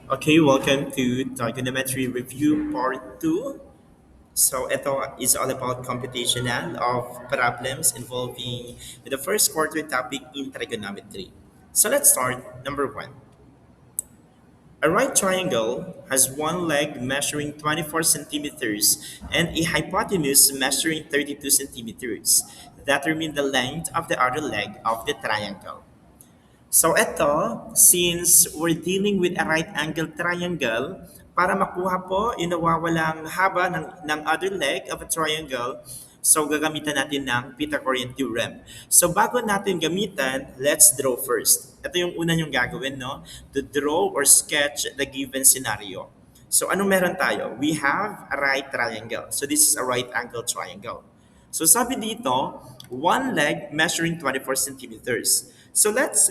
Okay, welcome to Trigonometry Review Part 2. So ito is all about computational of problems involving the first quarter topic in trigonometry. So let's start. Number 1. A right triangle has one leg measuring 24 centimeters and a hypotenuse measuring 32 centimeters. Determine the length of the other leg of the triangle. So ito, since we're dealing with a right angle triangle, para makuha po yung nawawalang haba ng other leg of a triangle, so gagamitan natin ng Pythagorean theorem. So bago natin gamitan, let's draw first. Ito yung una yung gagawin, no? To draw or sketch the given scenario. So anong meron tayo? We have a right triangle. So this is a right angle triangle. So sabi dito, one leg measuring 24 centimeters. So let's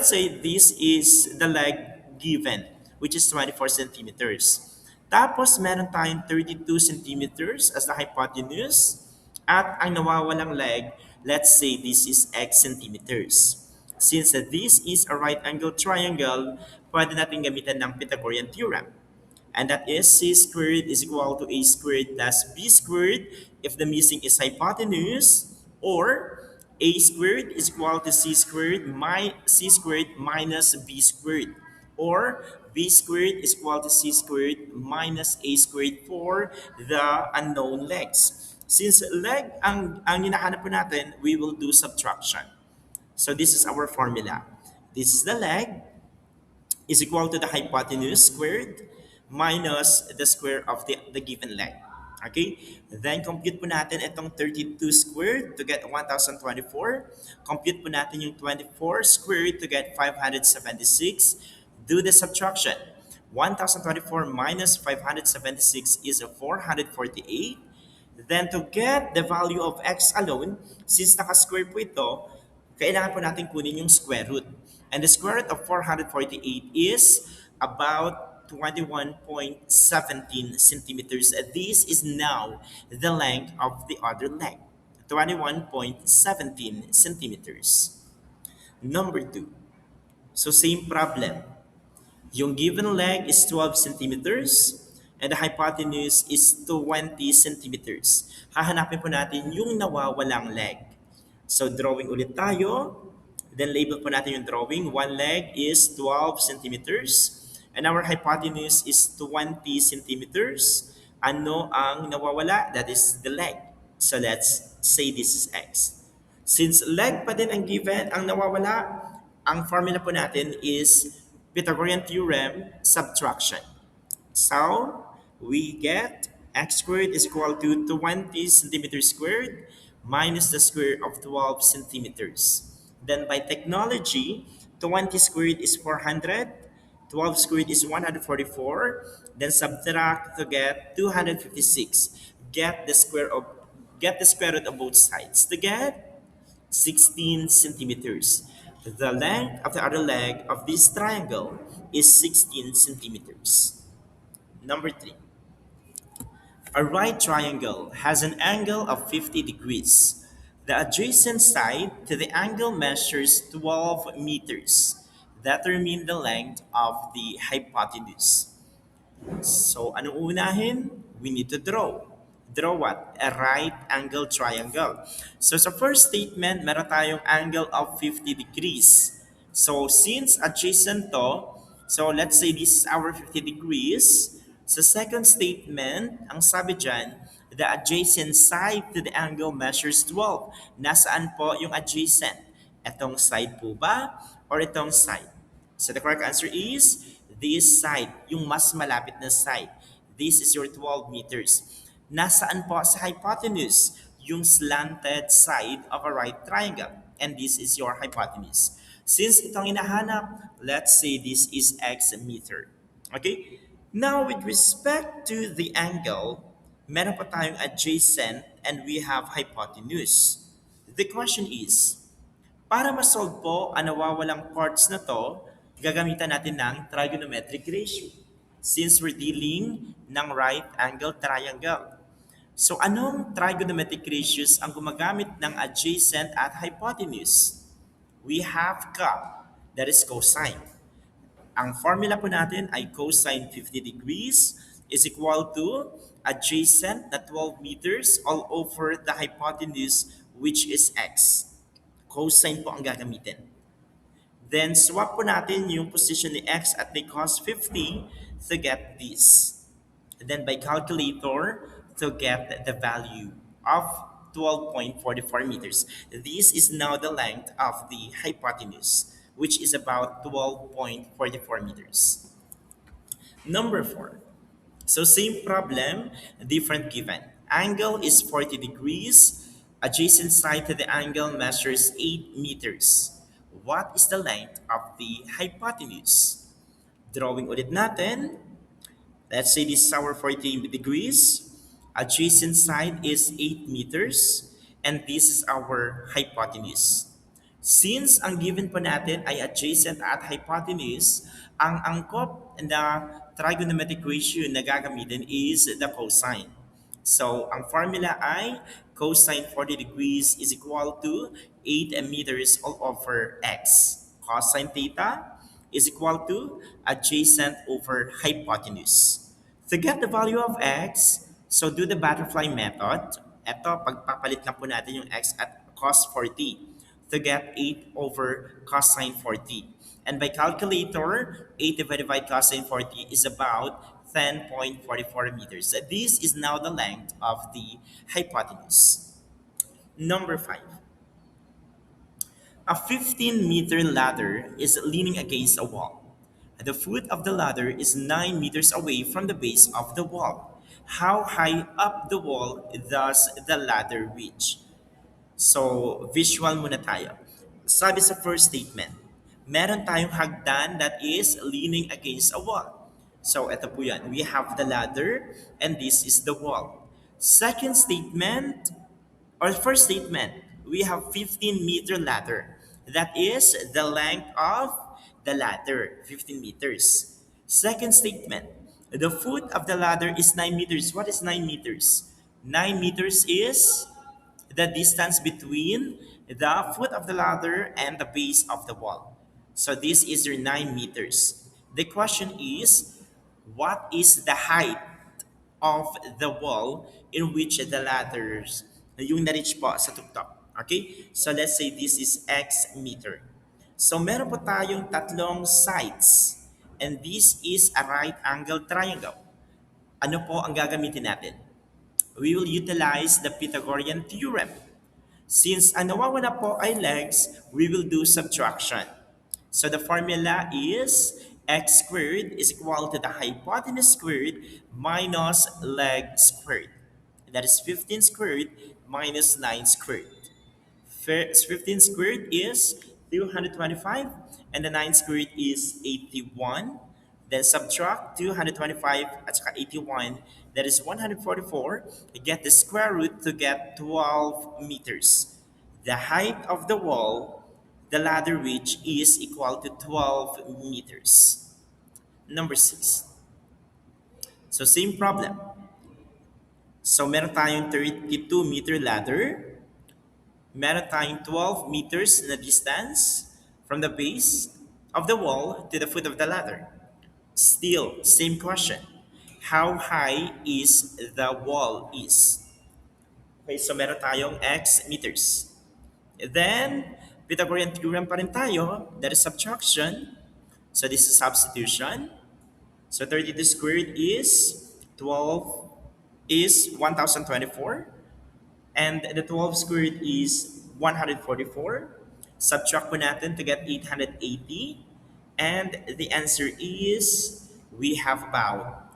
say this is the leg given, which is 24 centimeters. Tapos meron tayong 32 centimeters as the hypotenuse. At ang nawawalang leg, let's say this is x centimeters. Since this is a right angle triangle, pwede natin gamitan ng Pythagorean theorem. And that is c squared is equal to a squared plus b squared if the missing is hypotenuse, or a squared is equal to c squared minus b squared, or b squared is equal to c squared minus a squared for the unknown legs. Since leg ang hinahanap po natin, we will do subtraction. So this is our formula. This is the leg is equal to the hypotenuse squared minus the square of the given leg. Okay? Then compute po natin itong 32 squared to get 1024. Compute po natin yung 24 squared to get 576. Do the subtraction. 1024 minus 576 is 448. Then to get the value of x alone, since naka-square po ito, kailangan po natin kunin yung square root. And the square root of 448 is about 21.17 centimeters. This is now the length of the other leg. 21.17 centimeters. Number 2. So same problem. Yung given leg is 12 centimeters and the hypotenuse is 20 centimeters. Hahanapin po natin yung nawawalang leg. So drawing ulit tayo. Then label po natin yung drawing. One leg is 12 centimeters and our hypotenuse is 20 centimeters. Ano ang nawawala? That is the leg. So let's say this is x. Since leg pa din ang given, ang nawawala, ang formula po natin is Pythagorean theorem subtraction. So we get x squared is equal to 20 centimeters squared minus the square of 12 centimeters. Then by technology, 20 squared is 400, 12 squared is 144, then subtract to get 256. Get the square of get the square root of both sides to get 16 centimeters. The length of the other leg of this triangle is 16 centimeters. Number 3. A right triangle has an angle of 50 degrees. The adjacent side to the angle measures 12 meters. Determine the length of the hypotenuse. So, anong unahin? We need to draw. Draw what? A right angle triangle. So, sa first statement, meron tayong angle of 50 degrees. So, since adjacent to, so let's say this is our 50 degrees. Sa second statement, ang sabi dyan, the adjacent side to the angle measures 12. Nasaan po yung adjacent? Etong side po ba? Or itong side? So the correct answer is this side, yung mas malapit na side. This is your 12 meters. Nasaan po sa hypotenuse? Yung slanted side of a right triangle. And this is your hypotenuse. Since itong hinahanap, let's say this is x meter. Okay? Now, with respect to the angle, meron pa tayong adjacent and we have hypotenuse. The question is, para ma-solve po ang nawawalang parts na to, gagamitan natin ng trigonometric ratio since we're dealing ng right angle triangle. So anong trigonometric ratios ang gumagamit ng adjacent at hypotenuse? We have that is cosine. Ang formula po natin ay cosine 50 degrees is equal to adjacent na 12 meters all over the hypotenuse which is x. Cosine po ang gagamitin. Then swap po natin yung position ni x at may cos 50 to get this. And then by calculator to get the value of 12.44 meters. This is now the length of the hypotenuse, which is about 12.44 meters. Number 4. So same problem, different given. Angle is 40 degrees. Adjacent side to the angle measures 8 meters. What is the length of the hypotenuse? Drawing ulit natin. Let's say this is our 40 degrees. Adjacent side is 8 meters. And this is our hypotenuse. Since ang given po natin ay adjacent at hypotenuse, ang angkop na trigonometric ratio na gagamitin is the cosine. So, ang formula ay cosine 40 degrees is equal to 8 meters all over x. Cosine theta is equal to adjacent over hypotenuse. To get the value of x, so do the butterfly method. Ito, pagpapalit lang po natin yung x at cos 40 to get 8 over cosine 40. And by calculator, 8 divided by cosine 40 is about 10.44 meters. So this is now the length of the hypotenuse. Number 5. A 15-meter ladder is leaning against a wall. The foot of the ladder is 9 meters away from the base of the wall. How high up the wall does the ladder reach? So, visual muna tayo. Sabi sa first statement, meron tayong hagdan that is leaning against a wall. So, ito po yan. We have the ladder and this is the wall. Second statement, or first statement, we have 15-meter ladder. That is the length of the ladder, 15 meters. Second statement, the foot of the ladder is 9 meters. What is 9 meters? 9 meters is the distance between the foot of the ladder and the base of the wall. So this is your 9 meters. The question is, what is the height of the wall in which the ladders, yung na-reach po sa tuktok? Okay? So let's say this is x meter. So meron po tayong tatlong sides. And this is a right angle triangle. Ano po ang gagamitin natin? We will utilize the Pythagorean theorem. Since ang nawawala po ay legs, we will do subtraction. So the formula is x squared is equal to the hypotenuse squared minus leg squared. That is 15 squared minus 9 squared. 15 squared is 225 and the 9 squared is 81. Then subtract 225 at saka 81, that is 144. Get the square root to get 12 meters. The height of the wall, the ladder reach is equal to 12 meters. Number 6. So same problem. So meron tayong 32-meter ladder. Meron tayong 12 meters na distance from the base of the wall to the foot of the ladder. Still, same question. How high is the wall is? Okay, so meron tayong x meters. Then, Pythagorean theorem pa rin tayo. That is subtraction. So this is substitution. So 32 squared is 12 is 1024. And the 12 squared is 144. Subtract po natin to get 880. And the answer is, we have about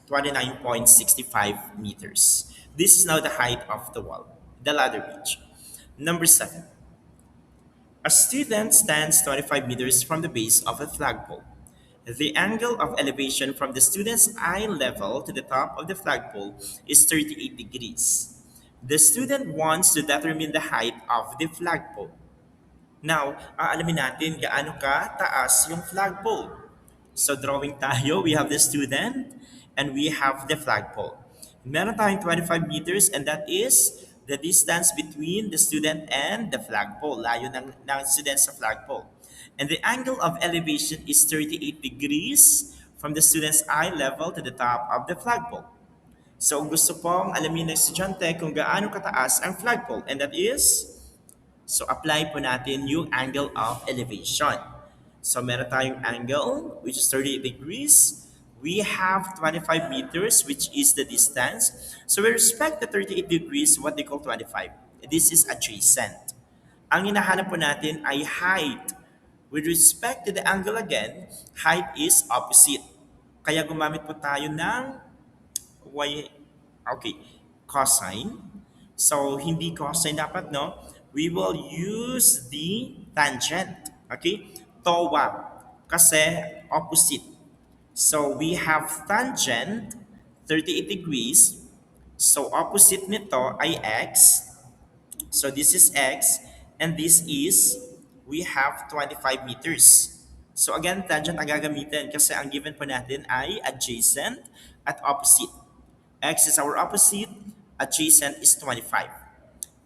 29.65 meters. This is now the height of the wall, the ladder reach. Number 7. A student stands 25 meters from the base of a flagpole. The angle of elevation from the student's eye level to the top of the flagpole is 38 degrees. The student wants to determine the height of the flagpole. Now, aalamin natin gaano ka taas yung flagpole. So drawing tayo, we have the student and we have the flagpole. Meron tayong 25 meters and that is the distance between the student and the flagpole. Layo ng student sa flagpole. And the angle of elevation is 38 degrees from the student's eye level to the top of the flagpole. So kung gusto pong alamin ng estudyante kung gaano kataas ang flagpole, and that is, so apply po natin yung angle of elevation. So meron tayong angle which is 38 degrees. We have 25 meters which is the distance. So with respect to 38 degrees, what they call 25? This is adjacent. Ang hinahanap po natin ay height. With respect to the angle again, height is opposite. Kaya gumamit po tayo ng y, okay, cosine. So, hindi cosine dapat, no? We will use the tangent. Okay? TOA. Kasi opposite. So, we have tangent 38 degrees. So, opposite nito ay x. So this is x, and this is, we have 25 meters. So again, tangent ang gagamitin kasi ang given po natin ay adjacent at opposite. X is our opposite, adjacent is 25.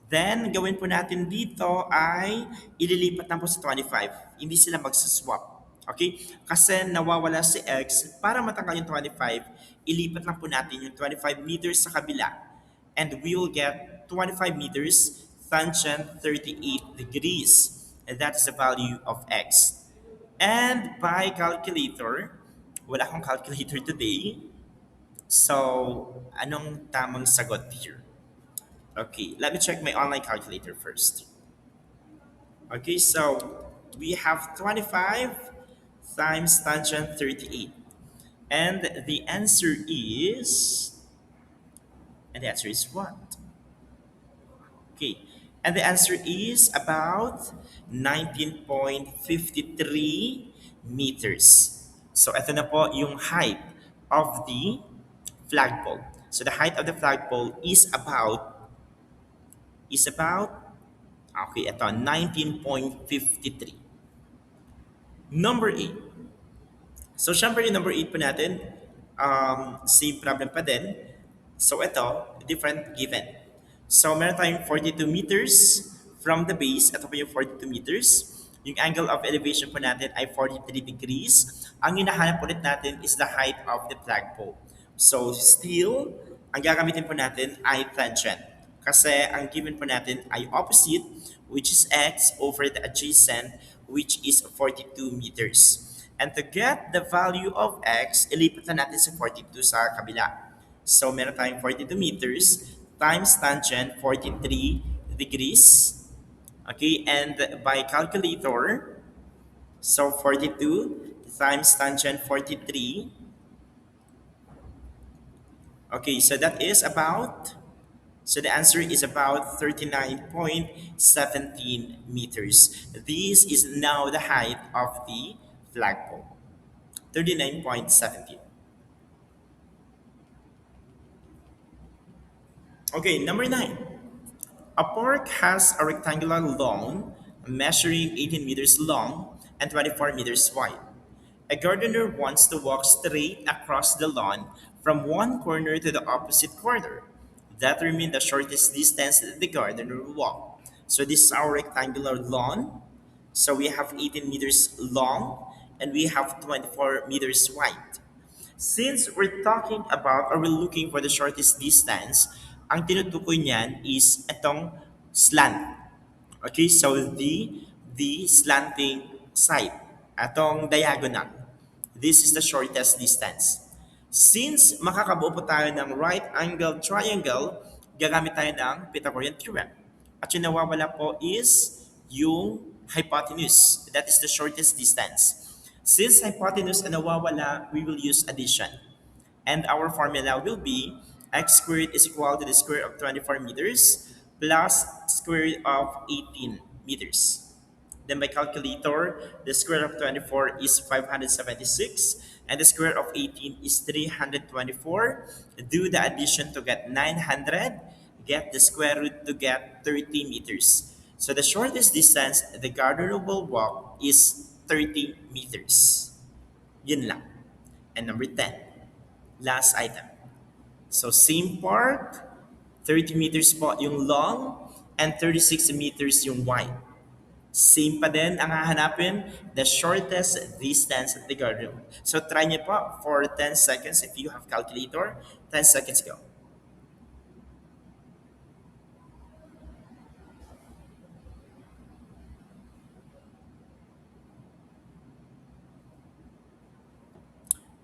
Then, gawin po natin dito ay ililipat lang po sa 25. Hindi sila magsaswap. Okay? Kasi nawawala si x, para matanggal yung 25, ilipat lang po natin yung 25 meters sa kabila. And we will get 25 meters tangent 38 degrees. And that is the value of x. And by calculator, wala akong calculator today. So, anong tamang sagot here? Okay, let me check my online calculator first. Okay, so we have 25 times tangent 38. And the answer is, and the answer is what? Okay, and the answer is about 19.53 meters. So ito na po yung height of the flagpole. So the height of the flagpole is about okay, ito 19.53. Number 8. So syempre yung number 8 po natin, same problem pa din. So ito, different given. So meron tayong 42 meters from the base. Ito po yung 42 meters. Yung angle of elevation po natin ay 43 degrees. Ang hinahanap ulit natin is the height of the flagpole. So still, ang gagamitin po natin ay tangent. Kasi ang given po natin ay opposite, which is x, over the adjacent, which is 42 meters. And to get the value of x, ilipat na natin sa 42 sa kabila. So meron tayong 42 meters times tangent 43 degrees. Okay, and by calculator, so 42 times tangent 43. Okay, so that is about, so the answer is about 39.17 meters. This is now the height of the flagpole. 39.17. Okay, number 9. A park has a rectangular lawn measuring 18 meters long and 24 meters wide. A gardener wants to walk straight across the lawn from one corner to the opposite corner. Determine the shortest distance that the gardener will walk. So this is our rectangular lawn. So we have 18 meters long and we have 24 meters wide. Since we're talking about or we're looking for the shortest distance, ang tinutukoy niyan is itong slant. Okay, so the slanting side, atong diagonal. This is the shortest distance. Since makakabuo po tayo ng right angle triangle, gagamit tayo ng Pythagorean theorem. At yung nawawala po is yung hypotenuse. That is the shortest distance. Since hypotenuse ang nawawala, we will use addition. And our formula will be x squared is equal to the square of 24 meters plus square root of 18 meters. Then by calculator, the square root of 24 is 576 and the square root of 18 is 324. Do the addition to get 900. Get the square root to get 30 meters. So the shortest distance the gardener will walk is 30 meters. Yun lang. And number 10, last item. So same park, 30 meters po yung long and 36 meters yung wide. Same pa din ang hahanapin, the shortest distance at the garden. So try niyo po for 10 seconds if you have calculator. 10 seconds go.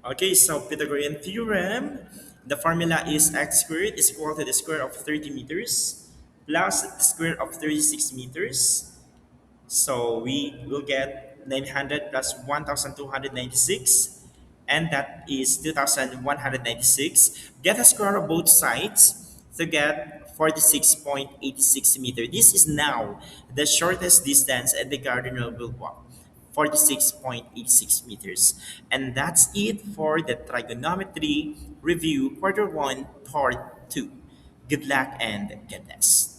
Okay, so Pythagorean theorem. The formula is x squared is equal to the square of 30 meters plus the square of 36 meters. So we will get 900 plus 1,296, and that is 2,196. Get a square of both sides to get 46.86 meter. This is now the shortest distance at the gardener will walk. 46.86 meters. And that's it for the trigonometry review quarter 1 part 2. Good luck and God bless.